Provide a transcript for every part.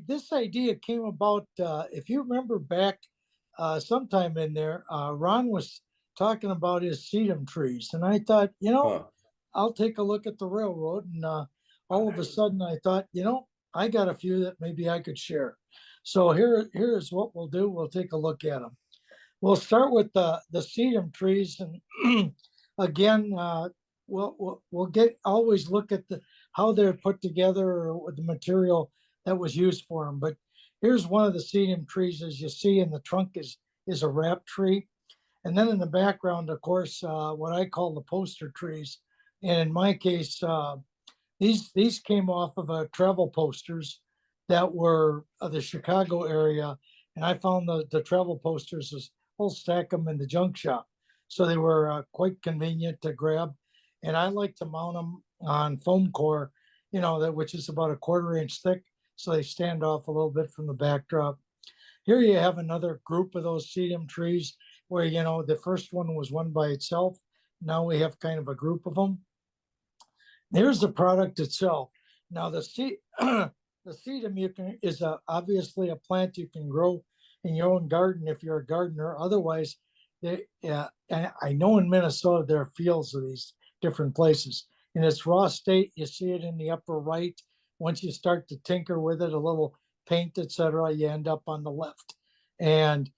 this idea came about, if you remember back sometime in there, Ron was talking about his sedum trees, and I thought, Huh. I'll take a look at the railroad, and all of a sudden I thought, I got a few that maybe I could share. So here's what we'll do. We'll take a look at them. We'll start with the sedum trees, and again, we'll get always look at the how they're put together or with the material that was used for them. But here's one of the sedum trees, as you see in the trunk is a wrap tree, and then in the background, of course, what I call the poster trees. And in my case, these came off of travel posters that were of the Chicago area, and I found the travel posters was whole stack them in the junk shop, so they were quite convenient to grab. And I like to mount them on foam core, that which is about a 1/4 inch thick, so they stand off a little bit from the backdrop. Here you have another group of those sedum trees where the first one was one by itself. Now we have kind of a group of them. Here's the product itself. Now the sedum is obviously a plant you can grow in your own garden if you're a gardener. Otherwise, and I know in Minnesota there are fields of these different places. In its raw state, you see it in the upper right. Once you start to tinker with it, a little paint, etc., you end up on the left. And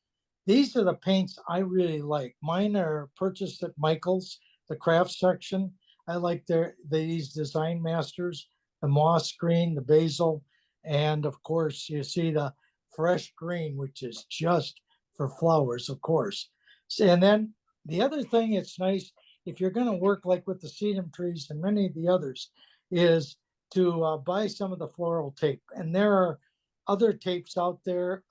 these are the paints I really like. Mine are purchased at Michael's, the craft section. I like these Design Masters, the moss green, the basil, and of course you see the fresh green, which is just for flowers, of course. And then the other thing, it's nice if you're going to work like with the sedum trees and many of the others, is to buy some of the floral tape. And there are other tapes out there,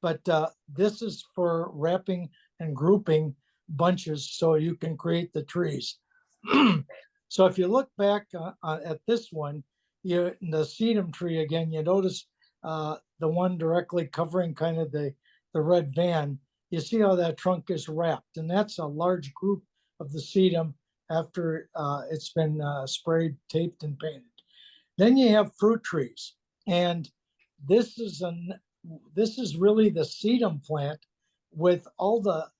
but this is for wrapping and grouping bunches so you can create the trees. So if you look back at this one, the sedum tree again, you notice the one directly covering kind of the red van. You see how that trunk is wrapped, and that's a large group of the sedum after it's been sprayed, taped, and painted. Then you have fruit trees, and this is really the sedum plant with all the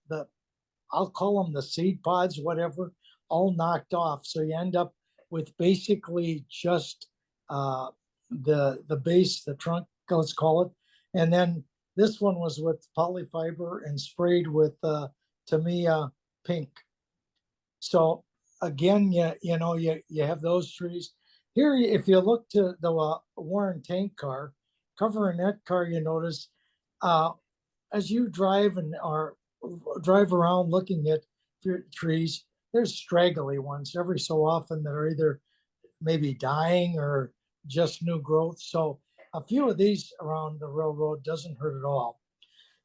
I'll call them the seed pods, whatever, all knocked off. So you end up with basically just the base, the trunk, let's call it. And then this one was with polyfiber and sprayed with Tamiya pink. So again, you have those trees. Here, if you look to the Warren tank car, covering that car, you notice as you drive or drive around looking at trees, there's straggly ones every so often that are either maybe dying or just new growth. So a few of these around the railroad doesn't hurt at all.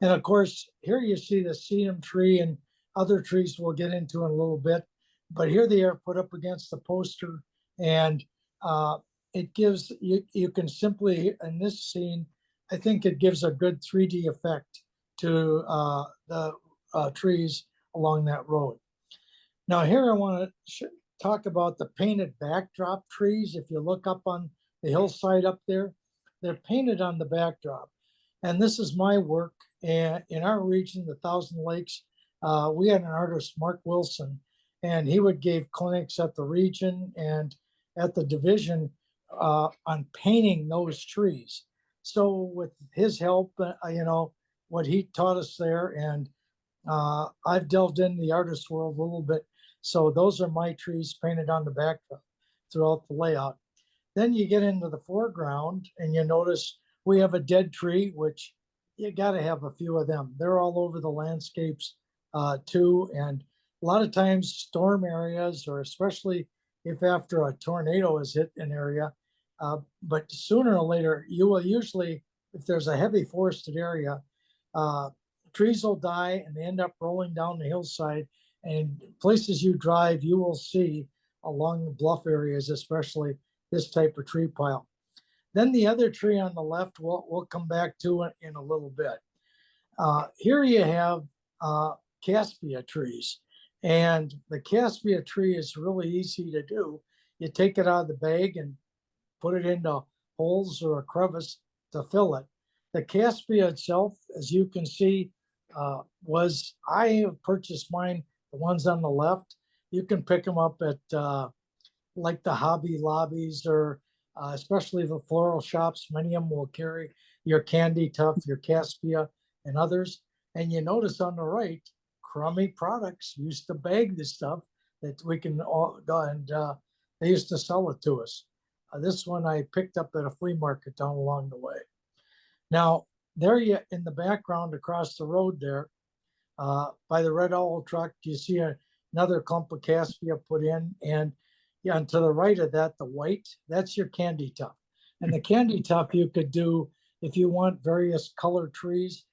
And of course, here you see the sedum tree and other trees we'll get into in a little bit. But here they are put up against the poster, and it gives you can simply in this scene, I think it gives a good 3D effect to the trees along that road. Now here I want to talk about the painted backdrop trees. If you look up on the hillside up there, they're painted on the backdrop. And this is my work. And in our region, the Thousand Lakes, we had an artist, Mark Wilson, and he would give clinics at the region and at the division on painting those trees. So with his help, what he taught us there, and I've delved into the artist world a little bit. So those are my trees painted on the backdrop throughout the layout. Then you get into the foreground and you notice we have a dead tree, which you got to have a few of them. They're all over the landscapes too. And a lot of times storm areas, or especially if after a tornado has hit an area, but sooner or later, you will usually, if there's a heavy forested area, trees will die and they end up rolling down the hillside. And places you drive, you will see along the bluff areas, especially this type of tree pile. Then the other tree on the left, we'll come back to it in a little bit. Here you have Caspia trees. And the Caspia tree is really easy to do. You take it out of the bag and put it into holes or a crevice to fill it. The Caspia itself, as you can see, I have purchased mine, the ones on the left. You can pick them up at like the Hobby Lobbies or especially the floral shops. Many of them will carry your Candy Tuft, your Caspia, and others. And you notice on the right, Crummy Products used to bag this stuff that we can all go and they used to sell it to us. This one I picked up at a flea market down along the way. Now, there you in the background across the road there, by the red owl truck, you see another clump of Caspia put in, and yeah, and to the right of that, the white, that's your Candy Tuft. And the Candy Tuft you could do if you want various color trees.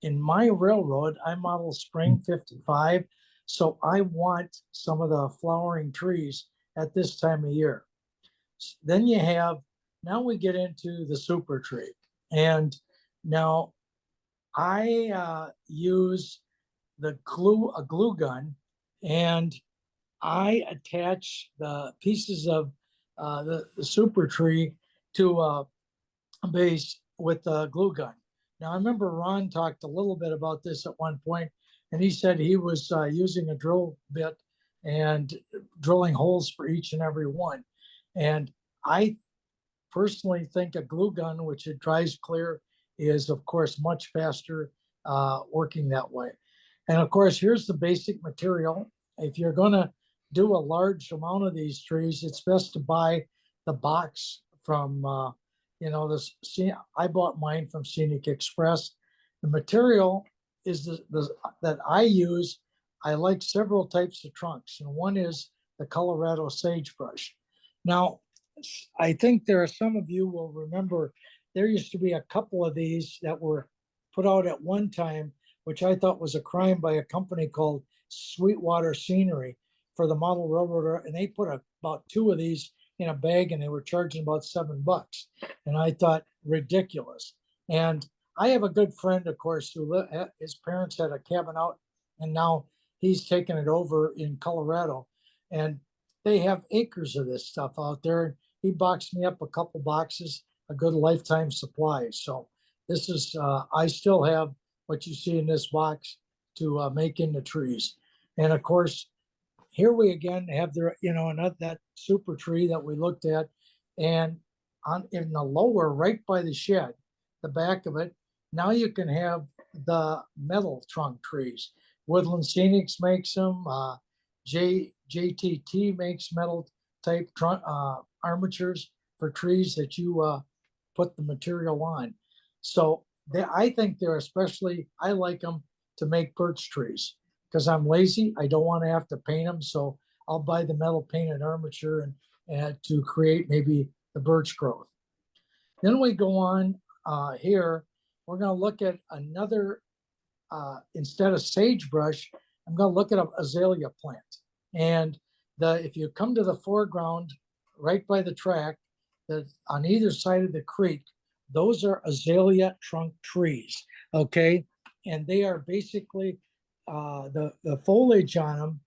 In my railroad, I model Spring 55, so I want some of the flowering trees at this time of year. Then you have, now we get into the super tree. And now I use a glue gun, and I attach the pieces of the super tree to a base with a glue gun. Now, I remember Ron talked a little bit about this at one point, and he said he was using a drill bit and drilling holes for each and every one. And I personally think a glue gun, which it dries clear, is of course much faster working that way. And of course, here's the basic material. If you're going to do a large amount of these trees, it's best to buy the box from, this. I bought mine from Scenic Express. The material is that I use. I like several types of trunks, and one is the Colorado sagebrush. Now, I think there are some of you will remember there used to be a couple of these that were put out at one time, which I thought was a crime by a company called Sweetwater Scenery for the model railroader, and they put about 2 of these in a bag, and they were charging about $7. And I thought, ridiculous. And I have a good friend, of course, who his parents had a cabin out, and now he's taken it over in Colorado, and they have acres of this stuff out there. He boxed me up a couple boxes, a good lifetime supply. So this is, I still have what you see in this box to make into trees. And of course, here we again have that super tree that we looked at, and in the lower, right by the shed, the back of it, now you can have the metal trunk trees. Woodland Scenics makes them. JTT makes metal type trunk armatures for trees that you put the material on. So I think they're especially, I like them to make birch trees because I'm lazy. I don't want to have to paint them. So I'll buy the metal painted armature and to create maybe the birch growth. Then we go on here. We're going to look at another, instead of sagebrush, I'm going to look at an azalea plant. And if you come to the foreground, right by the track, that on either side of the creek, those are azalea trunk trees, okay? And they are basically, the foliage on them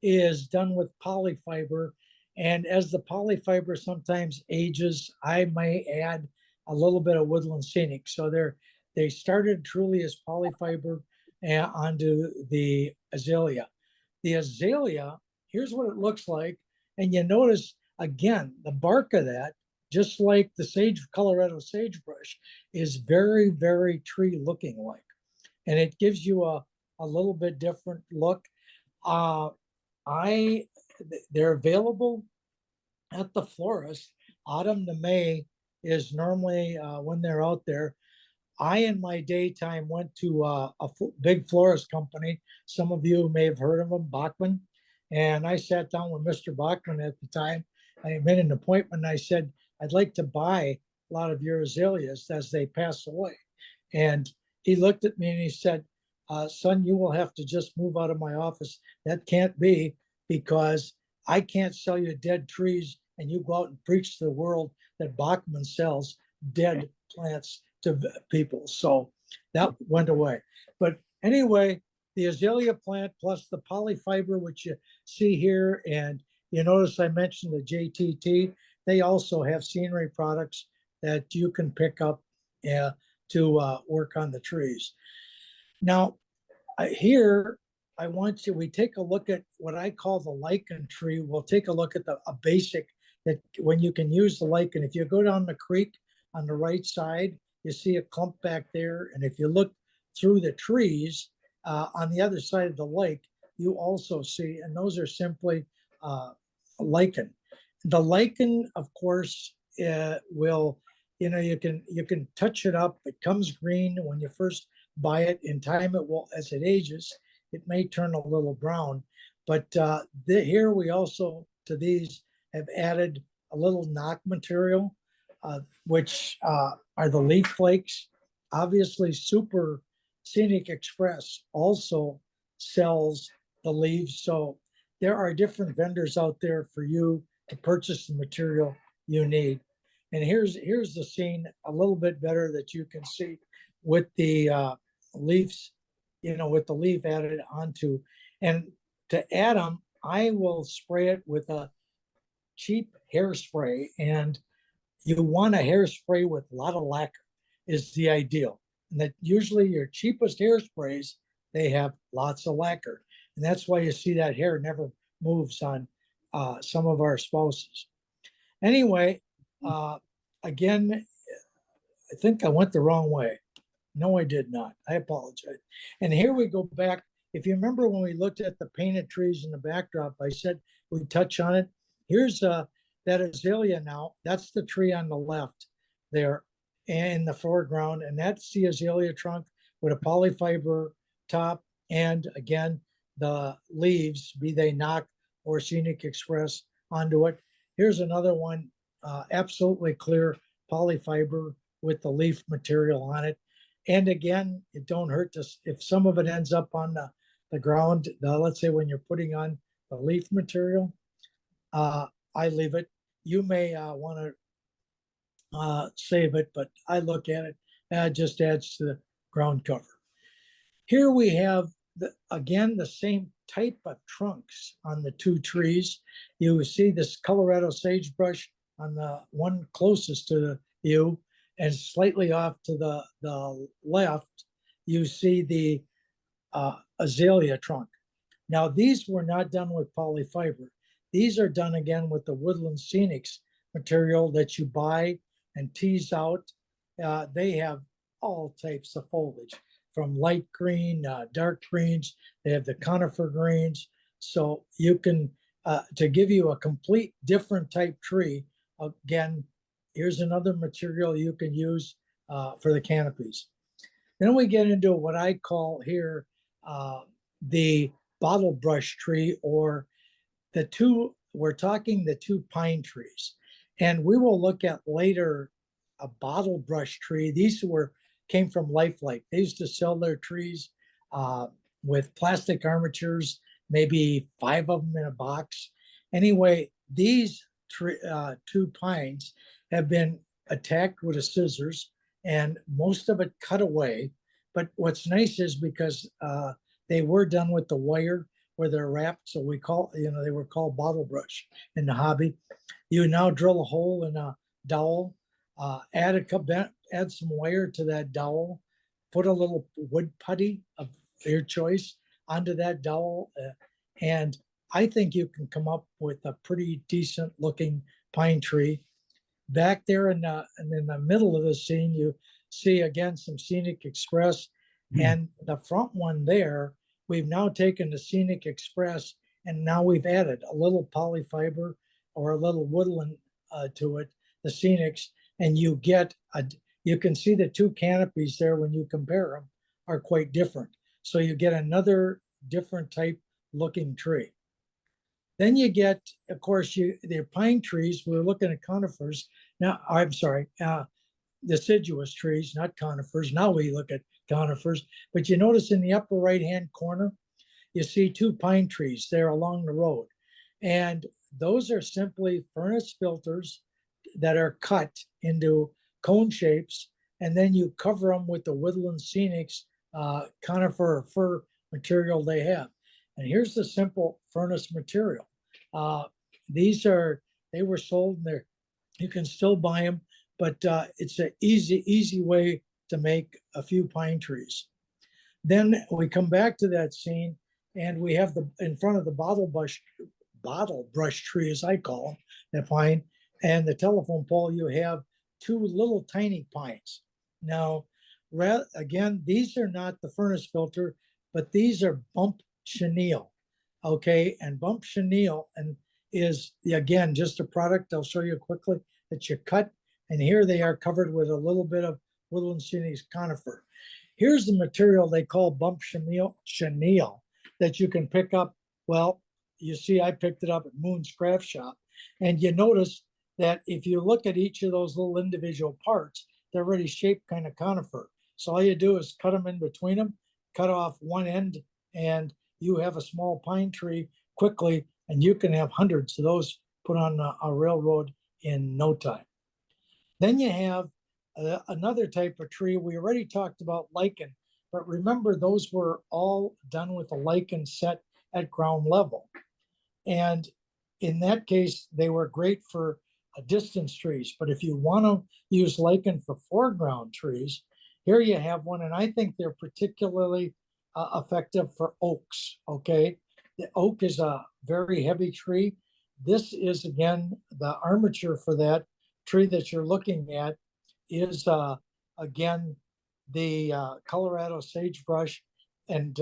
is done with polyfiber. And as the polyfiber sometimes ages, I may add a little bit of Woodland Scenic. So they started truly as polyfiber onto the azalea. The azalea, here's what it looks like. And you notice, again, the bark of that, just like the Colorado sagebrush, is very, very tree looking like. And it gives you a little bit different look. They're available at the florist. Autumn to May is normally when they're out there. I, in my daytime, went to a big florist company. Some of you may have heard of them, Bachman. And I sat down with Mr. Bachman at the time. I made an appointment. And I said, I'd like to buy a lot of your azaleas as they pass away. And he looked at me and he said, son, you will have to just move out of my office. That can't be, because I can't sell you dead trees and you go out and preach to the world that Bachman sells dead plants to people. So that went away. But anyway, the azalea plant plus the polyfiber, which you see here, and you notice I mentioned the JTT. they also have scenery products that you can pick up to work on the trees. Now, here, we take a look at what I call the lichen tree. We'll take a look at a basic that when you can use the lichen. If you go down the creek on the right side, you see a clump back there. And if you look through the trees on the other side of the lake, you also see, and those are simply lichen. The lichen, of course, will, you can touch it up. It comes green when you first buy it. In time, it will, as it ages, it may turn a little brown. But here we also, to these, have added a little knock material, which are the leaf flakes. Obviously, Super Scenic Express also sells the leaves. So there are different vendors out there for you to purchase the material you need. And here's the scene a little bit better that you can see with the leaves, with the leaf added onto. And to add them, I will spray it with a cheap hairspray. And you want a hairspray with a lot of lacquer is the ideal. And that usually your cheapest hairsprays, they have lots of lacquer. And that's why you see that hair never moves on some of our spouses. Anyway, again, I think I went the wrong way. No, I did not. I apologize. And here we go back. If you remember when we looked at the painted trees in the backdrop, I said we'd touch on it. Here's that azalea now. That's the tree on the left there in the foreground. And that's the azalea trunk with a polyfiber top. And again, the leaves, be they knock or Scenic Express, onto it. Here's another one, absolutely clear polyfiber with the leaf material on it. And again, it don't hurt to, if some of it ends up on the ground, let's say when you're putting on the leaf material, I leave it. You may want to save it, but I look at it, and it just adds to the ground cover. Here we have, again, the same type of trunks on the two trees. You see this Colorado sagebrush on the one closest to you, and slightly off to the left, you see the azalea trunk. Now, these were not done with polyfiber. These are done again with the Woodland Scenics material that you buy and tease out. They have all types of foliage, from light green, dark greens. They have the conifer greens. So you can, to give you a complete different type tree, again, here's another material you can use for the canopies. Then we get into what I call here the bottle brush tree, or we're talking the two pine trees. And we will look at later a bottle brush tree. These came from Lifelike. They used to sell their trees with plastic armatures, maybe 5 of them in a box. Anyway, these two pines have been attacked with a scissors, and most of it cut away. But what's nice is because they were done with the wire where they're wrapped, so they were called bottle brush in the hobby. You now drill a hole in a dowel, add some wire to that dowel, put a little wood putty of your choice onto that dowel, and I think you can come up with a pretty decent looking pine tree. Back there in the middle of the scene, you see again some Scenic Express, and the front one there, we've now taken the Scenic Express and now we've added a little polyfiber or a little woodland to it, the Scenics, and you can see the two canopies there when you compare them are quite different. So you get another different type looking tree. Then you get, of course, the pine trees. We're looking at conifers. Now, I'm sorry, deciduous trees, not conifers. Now we look at conifers. But you notice in the upper right-hand corner, you see two pine trees there along the road. And those are simply furnace filters that are cut into cone shapes. And then you cover them with the Woodland Scenics conifer or fir material they have. And here's the simple furnace material. They were sold, and You can still buy them, but it's an easy way to make a few pine trees. Then we come back to that scene, and we have the in front of the bottle brush tree, as I call them, the pine, and the telephone pole. You have two little tiny pines. Now, again, these are not the furnace filter, but these are bump chenille. Okay, and bump chenille and is again just a product I'll show you quickly that you cut, and here they are covered with a little bit of woodland scenic conifer. Here's the material they call bump chenille that you can pick up. Well, you see, I picked it up at Moon's Craft Shop, and you notice that if you look at each of those little individual parts, they're already shaped kind of conifer. So all you do is cut them in between them, cut off one end, and you have a small pine tree quickly, and you can have hundreds of those put on a railroad in no time. Then you have another type of tree. We already talked about lichen, but remember those were all done with a lichen set at ground level. And in that case, they were great for distance trees. But if you want to use lichen for foreground trees, here you have one, and I think they're particularly effective for oaks. Okay, the oak is a very heavy tree. This is again the armature for that tree that you're looking at is again the Colorado sagebrush, and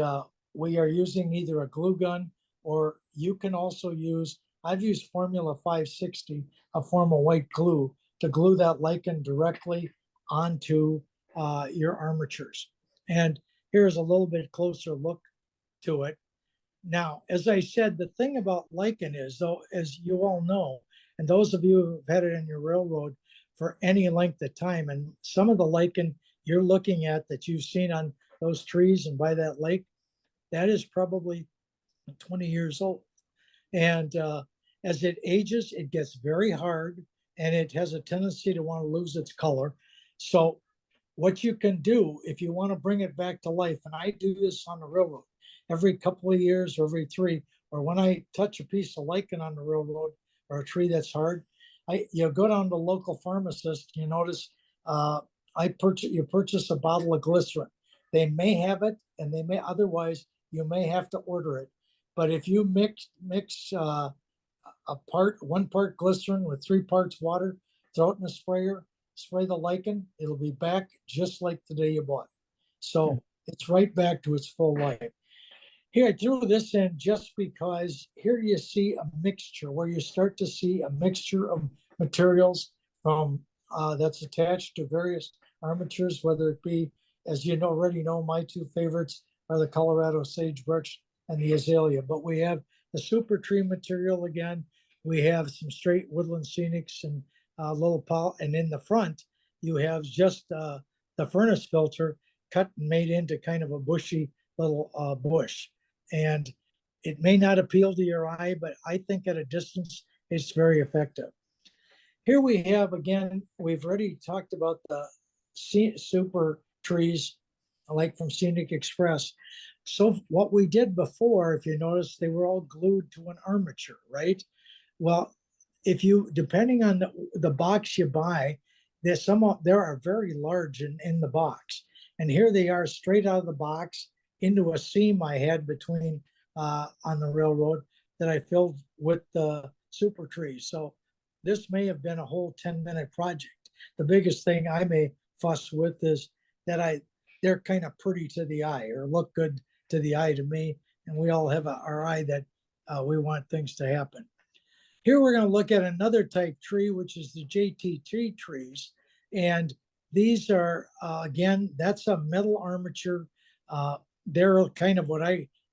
we are using either a glue gun, or you can also use, I've used Formula 560, a form of white glue, to glue that lichen directly onto your armatures. And here's a little bit closer look to it. Now, as I said, the thing about lichen is, though, as you all know, and those of you who've had it in your railroad for any length of time, and some of the lichen you're looking at that you've seen on those trees and by that lake, that is probably 20 years old. And as it ages, it gets very hard, and it has a tendency to want to lose its color. So what you can do if you want to bring it back to life, and I do this on the railroad every couple of years or every 3, or when I touch a piece of lichen on the railroad or a tree that's hard, you go down to the local pharmacist, you notice you purchase a bottle of glycerin. They may have it, and they may, otherwise you may have to order it. But if you mix 1 part glycerin with 3 parts water, throw it in a sprayer, spray the lichen, it'll be back just like the day you bought it. So it's right back to its full life. Here, I threw this in just because here you see a mixture, where you start to see a mixture of materials from that's attached to various armatures, whether it be, as you already know, my 2 favorites are the Colorado sagebrush and the azalea. But we have the super tree material again. We have some straight woodland scenics and little pole, and in the front you have just the furnace filter cut and made into kind of a bushy little bush. And it may not appeal to your eye, but I think at a distance it's very effective. Here we have, again, we've already talked about the super trees like from Scenic Express. So what we did before, if you notice, they were all glued to an armature, right? Well, if you, depending on the box you buy, there are very large in the box. And here they are straight out of the box into a seam I had between on the railroad that I filled with the super trees. So this may have been a whole 10-minute project. The biggest thing I may fuss with is that they're kind of pretty to the eye, or look good to the eye to me. And we all have our eye that we want things to happen. Here we're going to look at another type tree, which is the JTT trees. And these are, again, that's a metal armature. They're kind of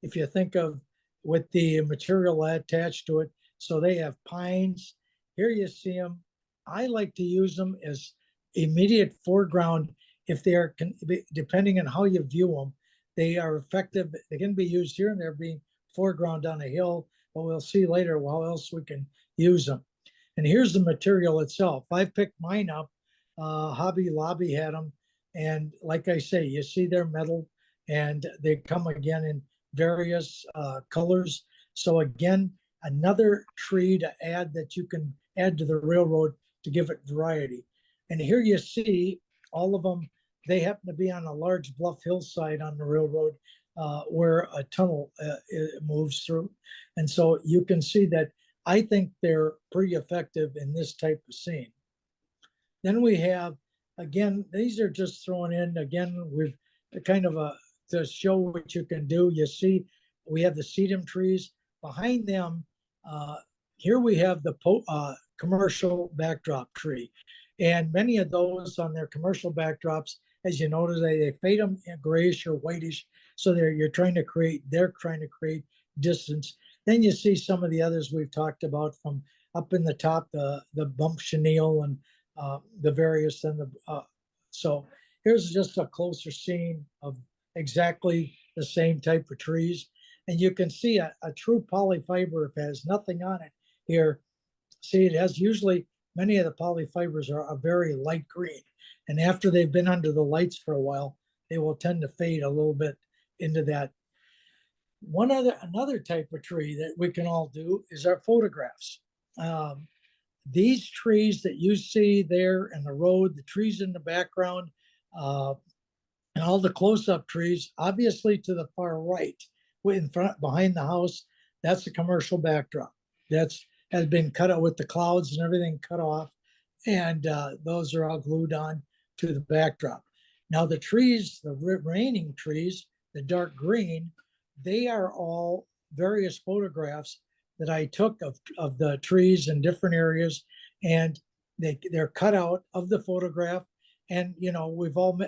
if you think of with the material attached to it, so they have pines. Here you see them. I like to use them as immediate foreground if they are, depending on how you view them, they are effective. They can be used here, and they're being foreground on a hill, but we'll see later how else we can use them. And here's the material itself. I picked mine up. Hobby Lobby had them. And like I say, you see they're metal, and they come again in various colors. So again, another tree to add that you can add to the railroad to give it variety. And here you see all of them. They happen to be on a large bluff hillside on the railroad where a tunnel moves through. And so you can see that I think they're pretty effective in this type of scene. Then we have, again, these are just thrown in again with kind of to show what you can do. You see, we have the sedum trees behind them. Here we have the commercial backdrop tree. And many of those on their commercial backdrops, as you notice, they fade them grayish or whitish. So they're trying to create distance. Then you see some of the others we've talked about from up in the top, the bump chenille and the various and so here's just a closer scene of exactly the same type of trees. And you can see a true polyfiber if it has nothing on it here. See, it has usually many of the polyfibers are a very light green. And after they've been under the lights for a while, they will tend to fade a little bit into that. Another type of tree that we can all do is our photographs. These trees that you see there in the road, the trees in the background, and all the close-up trees, obviously to the far right, in front, behind the house, that's a commercial backdrop. That's has been cut out with the clouds and everything cut off, and those are all glued on to the backdrop. Now the trees, the remaining trees, the dark green, they are all various photographs that I took of the trees in different areas, and they're cut out of the photograph. And you know, we've all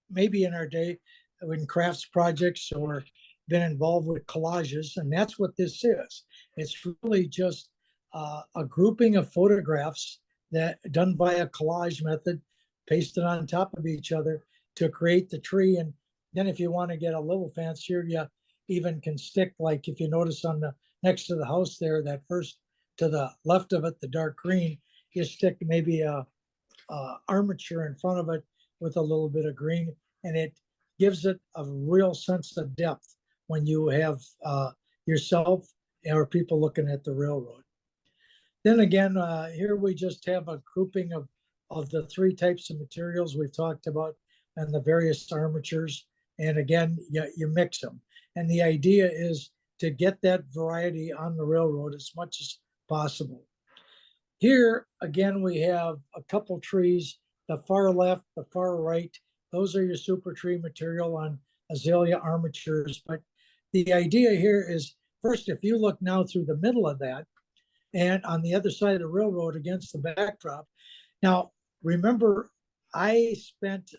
maybe in our day in crafts projects or been involved with collages, and that's what this is. It's really just a grouping of photographs that done by a collage method, pasted on top of each other to create the tree. And then if you want to get a little fancier, you even can stick, like if you notice on the next to the house there, that first to the left of it, the dark green, you stick maybe a armature in front of it with a little bit of green, and it gives it a real sense of depth when you have yourself or people looking at the railroad. Then again, here we just have a grouping of the three types of materials we've talked about and the various armatures. And again, you mix them. And the idea is to get that variety on the railroad as much as possible. Here, again, we have a couple trees, the far left, the far right. Those are your super tree material on azalea armatures. But the idea here is, first, if you look now through the middle of that, and on the other side of the railroad against the backdrop. Now, remember, I spent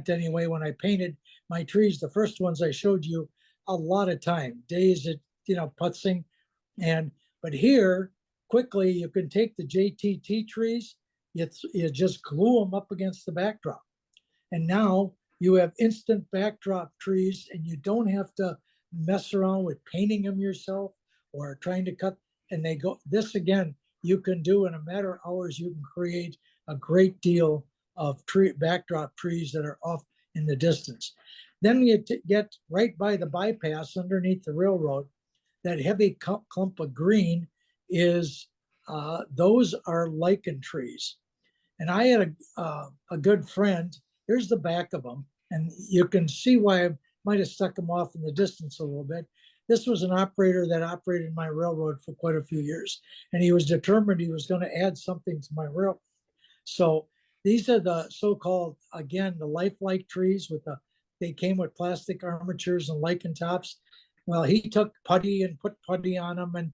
anyway, when I painted my trees, the first ones I showed you, a lot of time, days at, putzing. But here, quickly, you can take the JTT trees, you just glue them up against the backdrop. And now you have instant backdrop trees, and you don't have to mess around with painting them yourself or trying to cut. And they go, this again, you can do in a matter of hours, you can create a great deal of backdrop trees that are off in the distance. Then you get right by the bypass underneath the railroad, that heavy clump of green is, those are lichen trees. And I had a good friend, here's the back of them, and you can see why I might have stuck them off in the distance a little bit. This was an operator that operated my railroad for quite a few years, and he was determined he was going to add something to my railroad. So these are the so-called, again, the lifelike trees they came with plastic armatures and lichen tops. Well, he took putty and put putty on them, and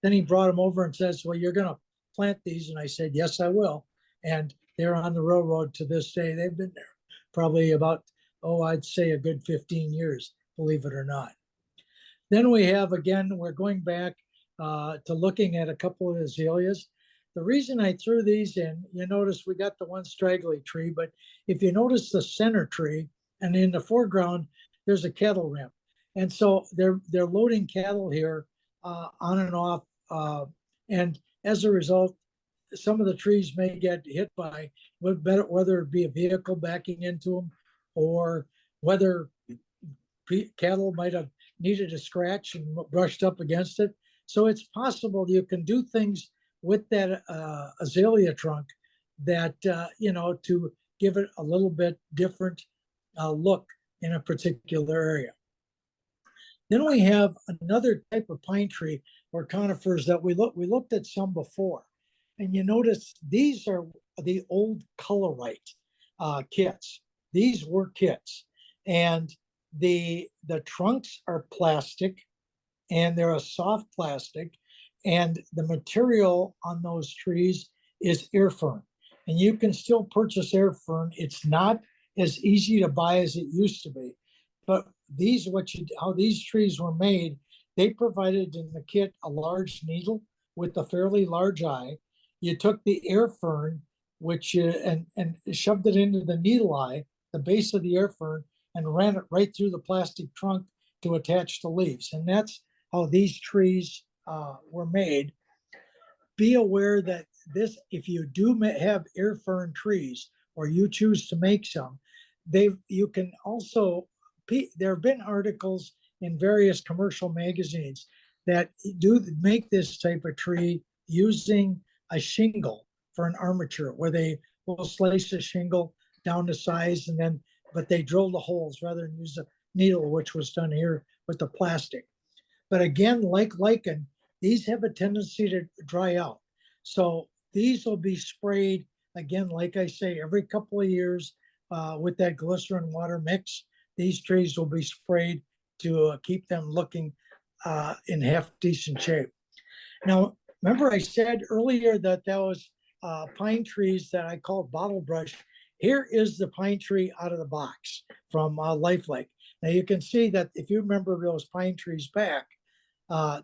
then he brought them over and says, well, you're going to plant these. And I said, yes, I will. And they're on the railroad to this day. They've been there probably about, I'd say a good 15 years, believe it or not. Then we have, again, we're going back to looking at a couple of azaleas. The reason I threw these in, you notice we got the one straggly tree, but if you notice the center tree, and in the foreground, there's a cattle ramp. And so they're loading cattle here on and off. And as a result, some of the trees may get hit by, whether it be a vehicle backing into them or whether cattle might have needed a scratch and brushed up against it. So it's possible you can do things with that azalea trunk that, to give it a little bit different look in a particular area. Then we have another type of pine tree or conifers that we looked at some before. And you notice these are the old colorite kits. These were kits. And the trunks are plastic, and they're a soft plastic, and the material on those trees is air fern. And you can still purchase air fern. It's not as easy to buy as it used to be. But how these trees were made, they provided in the kit a large needle with a fairly large eye. You took the air fern, which and shoved it into the needle eye, the base of the air fern, and ran it right through the plastic trunk to attach the leaves. And that's how these trees were made. Be aware that if you do have air fern trees, or you choose to make some, you can also, there have been articles in various commercial magazines that do make this type of tree using a shingle for an armature, where they will slice the shingle down to size, but they drill the holes rather than use a needle, which was done here with the plastic. But again, like lichen, these have a tendency to dry out. So these will be sprayed, again, like I say, every couple of years with that glycerin water mix. These trees will be sprayed to keep them looking in half decent shape. Now, remember I said earlier that was pine trees that I called bottle brush. Here is the pine tree out of the box from Lifelake. Now you can see that if you remember those pine trees back,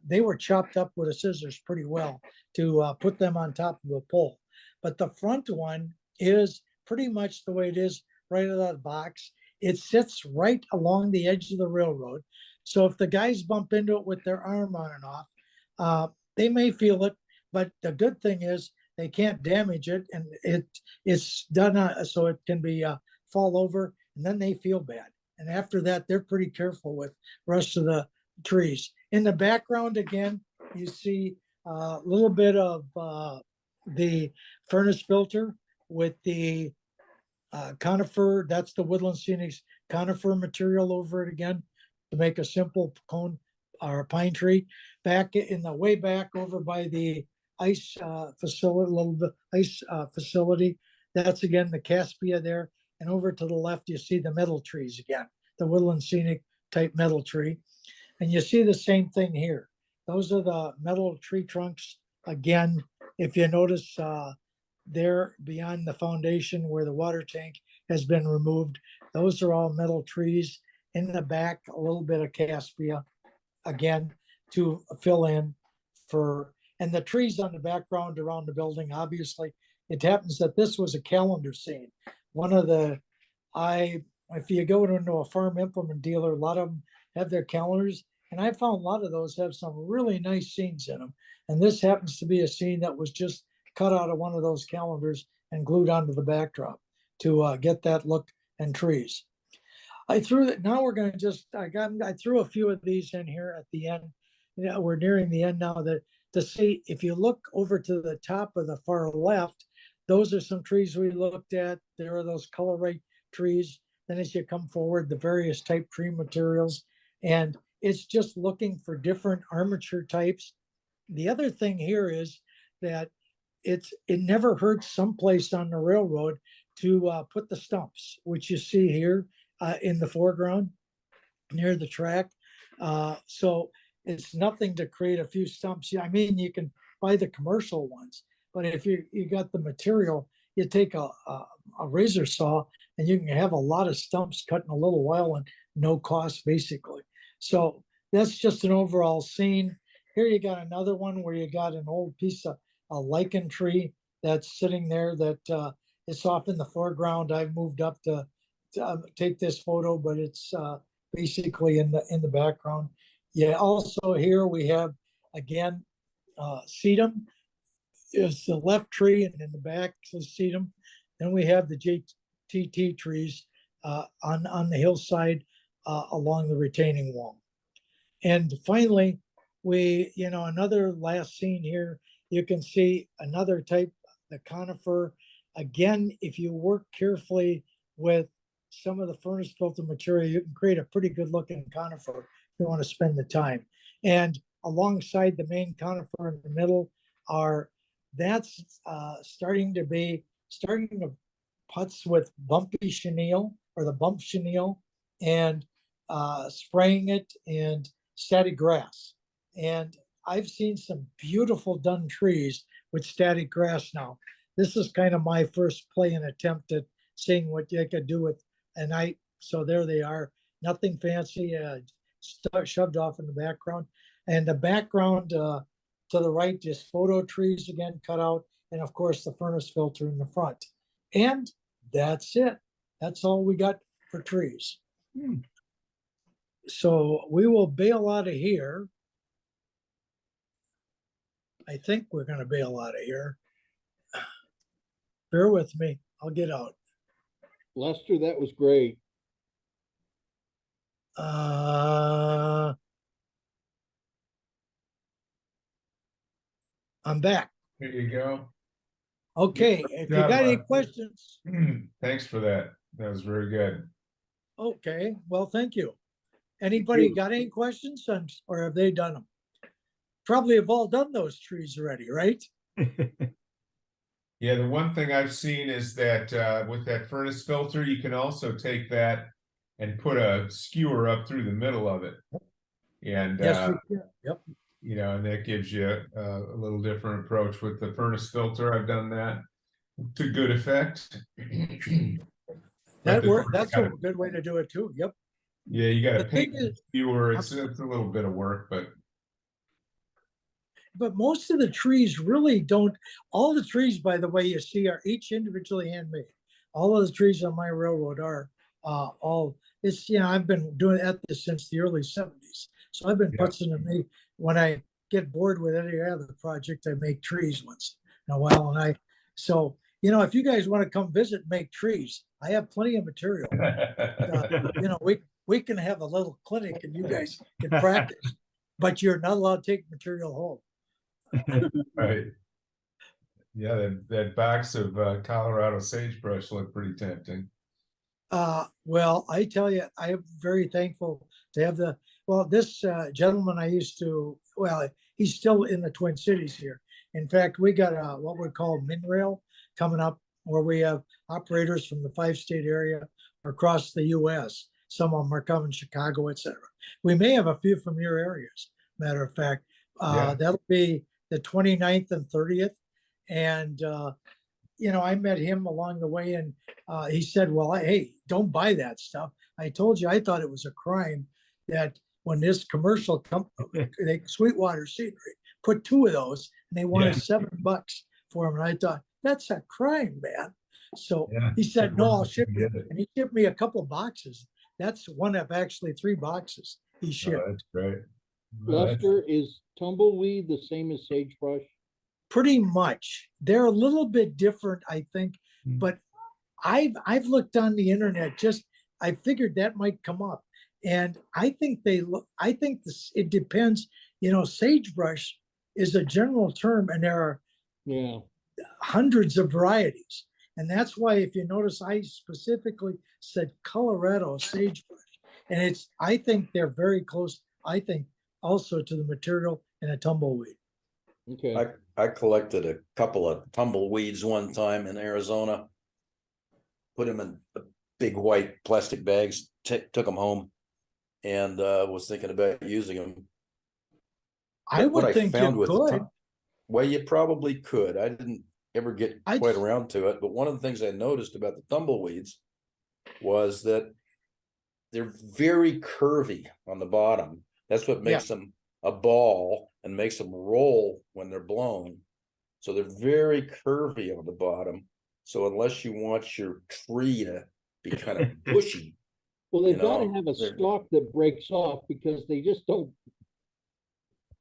they were chopped up with a scissors pretty well to put them on top of a pole. But the front one is pretty much the way it is right out of the box. It sits right along the edge of the railroad. So if the guys bump into it with their arm on and off, they may feel it, but the good thing is they can't damage it, and it's done so it can be fall over, and then they feel bad. And after that, they're pretty careful with the rest of the trees. In the background, again, you see a little bit of the furnace filter with the conifer. That's the Woodland Scenics conifer material over it again to make a simple cone or pine tree. Back in the way back over by the ice facility, little bit ice facility. That's again the Caspia there. And over to the left, you see the metal trees again, the Woodland Scenic type metal tree. And you see the same thing here. Those are the metal tree trunks. Again, if you notice there beyond the foundation where the water tank has been removed, those are all metal trees. In the back, a little bit of Caspia, again, to fill in for, and the trees on the background around the building, obviously, it happens that this was a calendar scene. One of the, if you go into a farm implement dealer, a lot of them have their calendars, and I found a lot of those have some really nice scenes in them. And this happens to be a scene that was just cut out of one of those calendars and glued onto the backdrop to get that look and trees. I threw it. Now we're going to I threw a few of these in here at the end. We're nearing the end now to see if you look over to the top of the far left, those are some trees we looked at. There are those colorite trees. Then as you come forward, the various type tree materials, and it's just looking for different armature types. The other thing here is that it never hurts someplace on the railroad to put the stumps, which you see here in the foreground near the track. So it's nothing to create a few stumps. I mean, you can buy the commercial ones, but if you got the material, you take a razor saw and you can have a lot of stumps cut in a little while and no cost, basically. So that's just an overall scene. Here you got another one where you got an old piece of a lichen tree that's sitting there that it's off in the foreground. I've moved up to take this photo, but it's basically in the background. Yeah, also here we have, again, sedum is the left tree, and in the back is sedum. Then we have the JTT trees on the hillside along the retaining wall. And finally, another last scene here you can see another type, the conifer. Again, if you work carefully with some of the furnace filter material, you can create a pretty good looking conifer if you want to spend the time. And alongside the main conifer in the middle are, that's starting to putz with bumpy chenille or the bump chenille, and spraying it and static grass. And I've seen some beautiful done trees with static grass now. This is kind of my first play and attempt at seeing what you could do with a night. So there they are, nothing fancy, shoved off in the background. And the background to the right, just photo trees again cut out, and of course the furnace filter in the front. And that's it. That's all we got for trees. So we will bail out of here. I think we're going to bail out of here. Bear with me. I'll get out. Lester, that was great. I'm back. There you go. Okay, if you got any questions. Thanks for that. That was very good. Okay, well, thank you. Anybody got any questions, or have they done them? Probably have all done those trees already, right? Yeah, the one thing I've seen is that with that furnace filter, you can also take that and put a skewer up through the middle of it. And Yes, yep. you know, and that gives you a little different approach with the furnace filter. I've done that to good effect. That's a good way to do it too. Yep. Yeah, you got to The thing paint the skewer. It's a little bit of work, but most of the trees really don't. All the trees, by the way, you see are each individually handmade. All of the trees on my railroad are all. It's, you know, I've been doing this since the early 70s. So I've been putzing to me. When I get bored with any other project, I make trees once in a while. So, you know, if you guys want to come visit and make trees, I have plenty of material. You know, we can have a little clinic and you guys can practice, but you're not allowed to take material home. right. Yeah, that box of Colorado sagebrush looked pretty tempting. Well, I tell you, I am very thankful to have this gentleman I used to, he's still in the Twin Cities here. In fact, we got what we call MinRail coming up, where we have operators from the 5-state area across the US. Some of them are coming, Chicago, etc. We may have a few from your areas, matter of fact. That'll be the 29th and 30th. And, you know, I met him along the way, and he said, well, hey, don't buy that stuff. I told you, I thought it was a crime that when this commercial company, Sweetwater Scenery, put 2 of those, and they wanted $7 for them. And I thought, that's a crime, man. So he said, no, I'll ship you. And he shipped me a couple of boxes. That's one of actually 3 boxes he shipped. Oh, that's great. Lester, is tumbleweed the same as sagebrush? Pretty much. They're a little bit different, I think, but I've looked on the internet, I figured that might come up. And I think it depends, you know, sagebrush is a general term, and there are hundreds of varieties. And that's why, if you notice, I specifically said Colorado sagebrush. And I think they're very close, I think, also to the material in a tumbleweed. Okay. I collected a couple of tumbleweeds one time in Arizona, put them in big white plastic bags, took them home, and was thinking about using them. I would think you could. Well, you probably could. I didn't ever get quite around to it, but one of the things I noticed about the tumbleweeds was that they're very curvy on the bottom. That's what makes them a ball and makes them roll when they're blown. So they're very curvy on the bottom. So unless you want your tree to be kind of bushy. Well, they've got to have a stalk that breaks off, because they just don't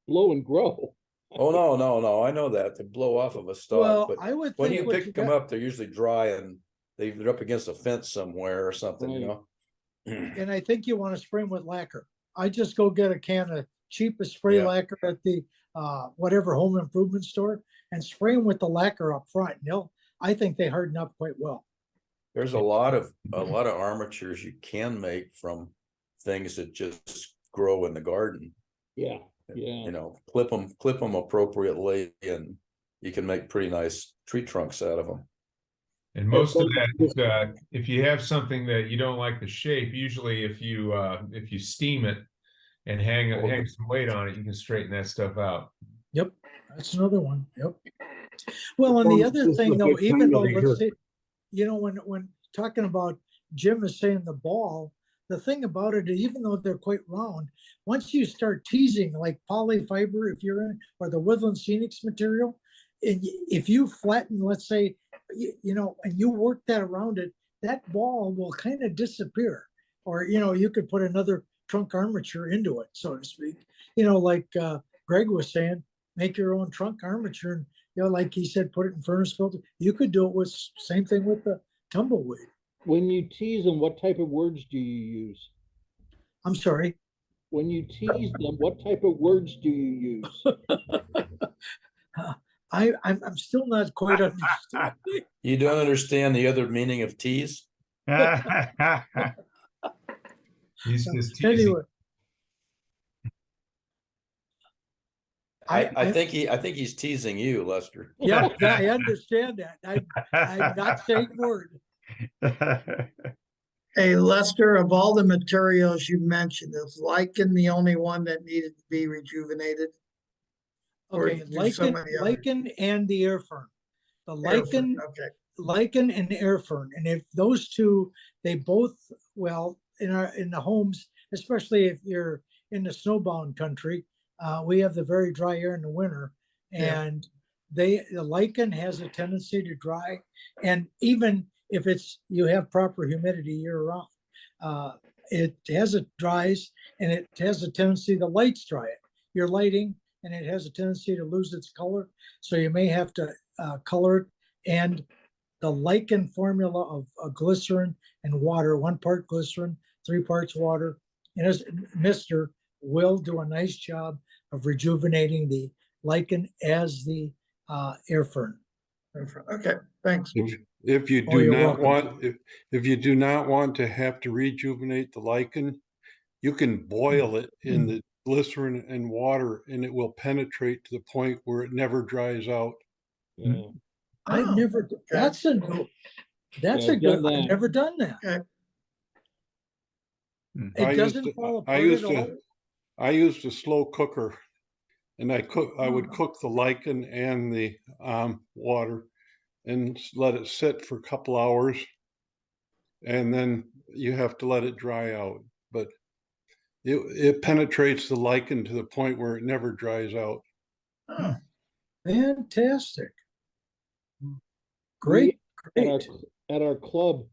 blow and grow. Oh, no. I know that. They blow off of a stalk. Well, but I would when think you pick them up, they're usually dry and they're up against a fence somewhere or something, you know. And I think you want to spray them with lacquer. I just go get a can of cheapest spray Yeah. lacquer at the whatever home improvement store and spray them with the lacquer up front. I think they harden up quite well. There's a lot of armatures you can make from things that just grow in the garden. Yeah, yeah. You know, clip them appropriately, and you can make pretty nice tree trunks out of them. And most of that, if you have something that you don't like the shape, usually if you steam it and hang some weight on it, you can straighten that stuff out. Yep, that's another one. Yep. Well, and the other thing though, even though let's say, when talking about Jim is saying the ball, the thing about it, even though they're quite round, once you start teasing like polyfiber, if you're in, or the Woodland Scenics material, and if you flatten, let's say, and you work that around it, that ball will kind of disappear. Or, you could put another trunk armature into it, so to speak. Like Greg was saying, make your own trunk armature. And, like he said, put it in furnace filter. You could do it with, same thing with the tumbleweed. When you tease them, what type of words do you use? I'm sorry. When you tease them, what type of words do you use? I'm still not quite understanding. You don't understand the other meaning of tease? He's just teasing. Anyway, I think he's teasing you, Lester. yeah, I understand that. I'm not saying a word. Hey, Lester, of all the materials you mentioned, is lichen the only one that needed to be rejuvenated? Or Okay, do some of the others? lichen and the air fern. The Air fern, lichen, okay. lichen and air fern, and if those two, they both, well, in the homes, especially if you're in the snowbound country, we have the very dry air in the winter, Yeah. and the lichen has a tendency to dry, and even if you have proper humidity year round, it dries, and it has a tendency, the lights dry it. You're lighting, and it has a tendency to lose its color, so you may have to color it. And the lichen formula of glycerin and water, 1 part glycerin, 3 parts water, and as Mr. will do a nice job of rejuvenating the lichen as the air fern. Okay, thanks. If you Oh, do you're not welcome. want, if you do not want to have to rejuvenate the lichen, you can boil it in the glycerin and water, and it will penetrate to the point where it never dries out. Yeah. I've Oh, never, okay. that's a Yeah, good, done I've that. never done that. Okay. It I used doesn't to- fall I apart used at to- all. I used a slow cooker, and I would cook the lichen and the water and let it sit for a couple hours, and then you have to let it dry out. But it penetrates the lichen to the point where it never dries out. Oh, Fantastic. We- Great, At our, great. at our club,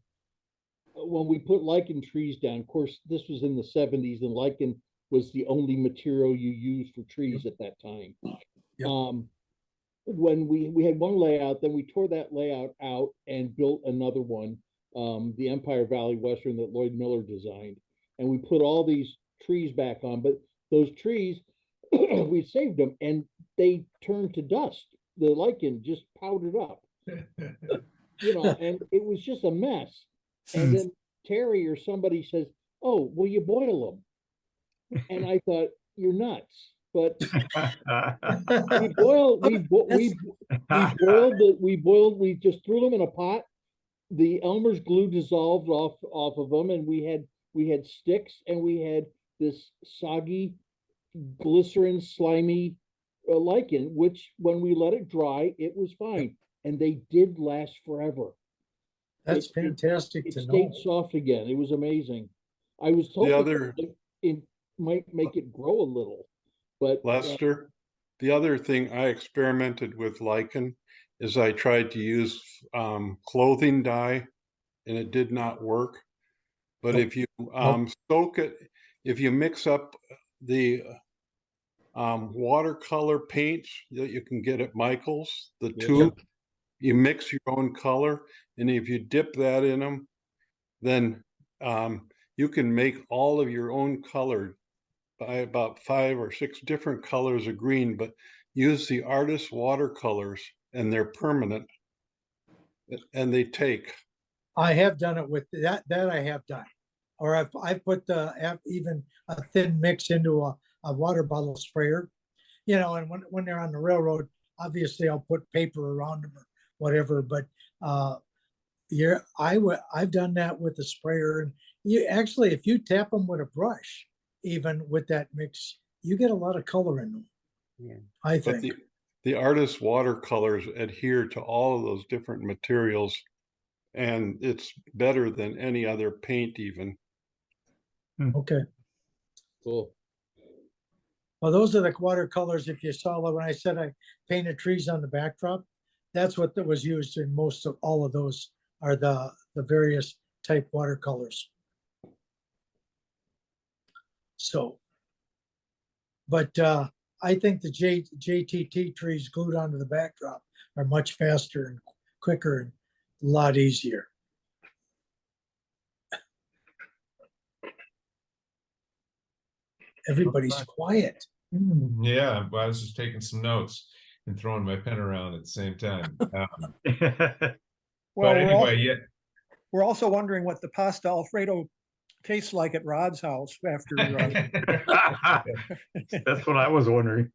when we put lichen trees down, of course, this was in the 70s, and lichen was the only material you used for trees at that time. Yep. When we had one layout, then we tore that layout out and built another one, the Empire Valley Western that Lloyd Miller designed. And we put all these trees back on, but those trees, we saved them and they turned to dust. The lichen just powdered up, and it was just a mess. And then Terry or somebody says, "Oh, will you boil them?" And I thought, "You're nuts." But we just threw them in a pot. The Elmer's glue dissolved off of them, and we had sticks, and we had this soggy, glycerin, slimy lichen, which when we let it dry, it was fine. And they did last forever. That's It fantastic to stayed know. soft again. It was amazing. I was told it might make it grow a little, but Lester, the other thing I experimented with lichen is I tried to use clothing dye, and it did not work. But if you soak it, if you mix up the watercolor paints that you can get at Michael's, the tube, you mix your own color, and if you dip that in them, then you can make all of your own color buy about 5 or 6 different colors of green, but use the artist watercolors and they're permanent. And they take. I have done it with that I have done. Or I've put even a thin mix into a water bottle sprayer, you know, and when they're on the railroad, obviously I'll put paper around them or whatever, but I've done that with the sprayer, and you actually, if you tap them with a brush, even with that mix, you get a lot of color in them. Yeah. I But think. the artist watercolors adhere to all of those different materials, and it's better than any other paint even. Okay. Cool. Well, those are the watercolors. If you saw when I said I painted trees on the backdrop, that's what that was used in most of all of those are the various type watercolors. So, but I think the JTT trees glued onto the backdrop are much faster and quicker and a lot easier. Everybody's quiet. Yeah, well, I was just taking some notes and throwing my pen around at the same time. Well, But anyway, we're also wondering what the pasta Alfredo tastes like at Rod's house after. That's what I was wondering.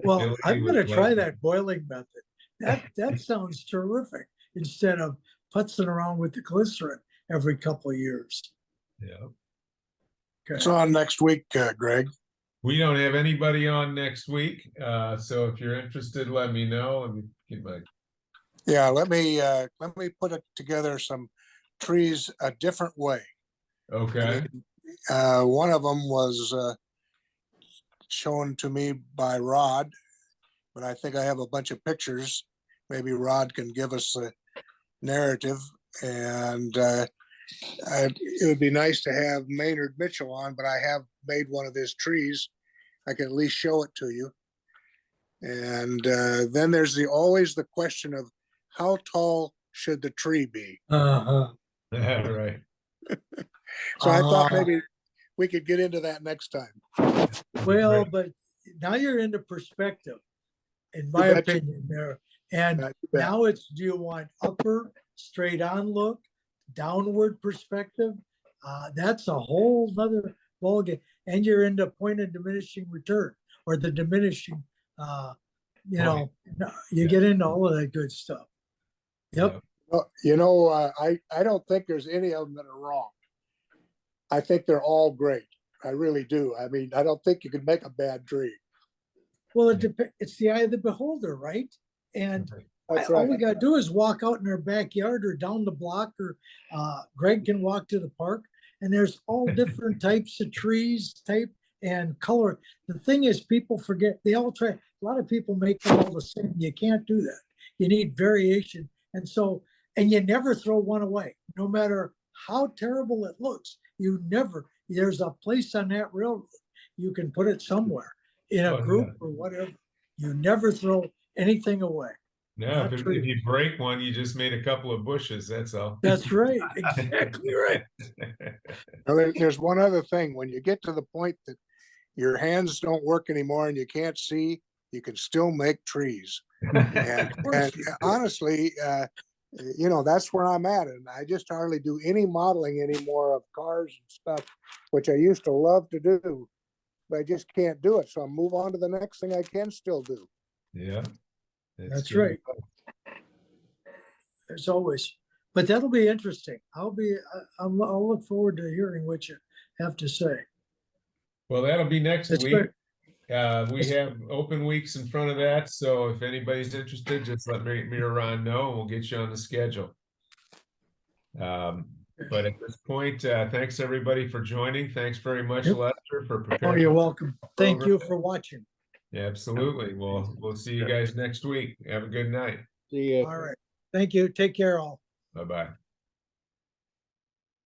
Well, I'm going to try like- that boiling method. That sounds terrific. Instead of putzing around with the glycerin every couple of years. Yeah. It's on next week, Greg. We don't have anybody on next week, so if you're interested, let me know. Let me get my. Yeah, let me put it together some trees a different way. Okay. One of them was shown to me by Rod, but I think I have a bunch of pictures. Maybe Rod can give us a narrative, and it would be nice to have Maynard Mitchell on, but I have made one of his trees. I can at least show it to you. And then there's always the question of how tall should the tree be? Uh-huh. Right. So I thought maybe we could get into that next time. Well, Right. but now you're into perspective, in my You betcha. opinion there. And You bet. now it's, do you want upper, straight on look, downward perspective? That's a whole nother ballgame. And you're into point of diminishing return or the diminishing, you know, you get into all of that good stuff. Yep. Well, you know, I don't think there's any of them that are wrong. I think they're all great. I really do. I mean, I don't think you can make a bad tree. Well, it's the eye of the beholder, right? And That's all right. we gotta do is walk out in our backyard or down the block, or Greg can walk to the park, and there's all different types of trees, type and color. The thing is, people forget, they all try, a lot of people make them all the same. You can't do that. You need variation. And so, and you never throw one away, no matter how terrible it looks. You never, there's a place on that railroad, you can put it somewhere in a group or whatever. You never throw anything away. No, Not if true. you break one, you just made a couple of bushes, that's all. That's right, exactly right. Now, there's one other thing. When you get to the point that your hands don't work anymore and you can't see, you can still make trees. And honestly, you know, that's where I'm at. And I just hardly do any modeling anymore of cars and stuff, which I used to love to do, but I just can't do it. So I move on to the next thing I can still do. Yeah. That's good. right. There's always, but that'll be interesting. I'll look forward to hearing what you have to say. Well, that'll be next It's week. great. We have open weeks in front of that, so if anybody's interested, just let me or Ron know, and we'll get you on the schedule. But at this point, thanks everybody for joining. Thanks very much, Yep. Lester, for Oh, preparing. you're welcome. Thank you for watching. Yeah, absolutely. We'll see you guys next week. Have a good night. See ya. All right. Thank you. Take care all. Bye-bye.